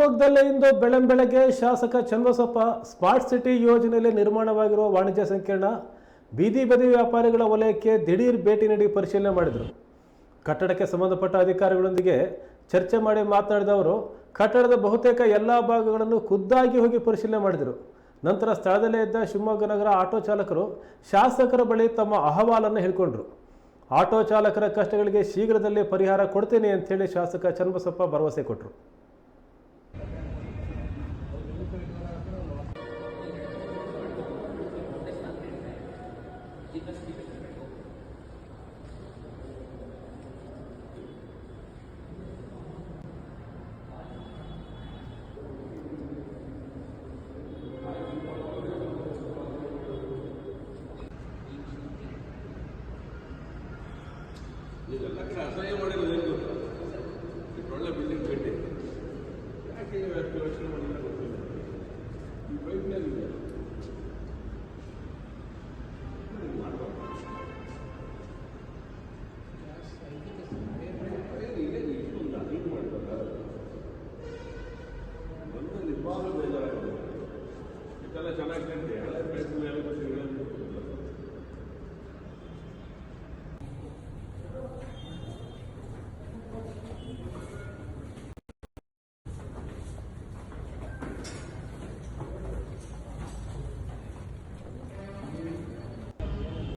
ಶಿವಮೊಗ್ಗದಲ್ಲೇ ಇಂದು ಬೆಳಂಬೆಳಗ್ಗೆ ಶಾಸಕ Channabasappa smart city ಯೋಜನೆಯಲ್ಲಿ ನಿರ್ಮಾಣವಾಗಿರುವ ವಾಣಿಜ್ಯ ಸಂಕೀರ್ಣ ಬೀದಿ ಬದಿ ವ್ಯಾಪಾರಿಗಳ ವಲಯಕ್ಕೆ ದಿಢೀರ್ ಭೇಟಿ ನೀಡಿ ಪರಿಶೀಲನೆ ಮಾಡಿದರು. ಕಟ್ಟಡಕ್ಕೆ ಸಂಬಂಧಪಟ್ಟ ಅಧಿಕಾರಿಗಳೊಂದಿಗೆ ಚರ್ಚೆ ಮಾಡಿ ಮಾತನಾಡಿದ ಅವರು ಕಟ್ಟಡದ ಬಹುತೇಕ ಎಲ್ಲ ಭಾಗಗಳನ್ನು ಖುದ್ದಾಗಿ ಹೋಗಿ ಪರಿಶೀಲನೆ ಮಾಡಿದರು. ನಂತರ ಸ್ಥಳದಲ್ಲೇ ಇದ್ದ ಶಿವಮೊಗ್ಗ ನಗರ ಆಟೋ ಚಾಲಕರು ಶಾಸಕರ ಬಳಿ ತಮ್ಮ ಅಹವಾಲನ್ನು ಹೇಳಿಕೊಂಡರು. ಆಟೋ ಚಾಲಕರ ಕಷ್ಟಗಳಿಗೆ ಶೀಘ್ರದಲ್ಲೇ ಪರಿಹಾರ ಕೊಡ್ತೇನೆ ಅಂತೇಳಿ ಶಾಸಕ ಚನ್ನಬಸಪ್ಪ ಭರವಸೆ ಕೊಟ್ಟರು. ಇದೆಲ್ಲ ಅಸಹ್ಯ ಮಾಡಿರೋದು ಏನು ಗೊತ್ತಾ? ಒಳ್ಳೆ ಬಿಲ್ಡಿಂಗ್ ಕಟ್ಟಿ ಯಾಕೆ ಯೋಚನೆ ಮಾಡಿಲ್ಲ ಗೊತ್ತಿಲ್ಲ. ಈ ಬೈಕ್ನಲ್ಲಿ ಹಿಂಗೆ ಮಾಡ್ತಾರೆ. ಬಂದು ನಿರ್ಮಾಣ ಬೇಜಾರಾಗ್ತದೆ. ಇದೆಲ್ಲ ಚೆನ್ನಾಗಿ ಹಳೆ ಬೇಸಿಗೆ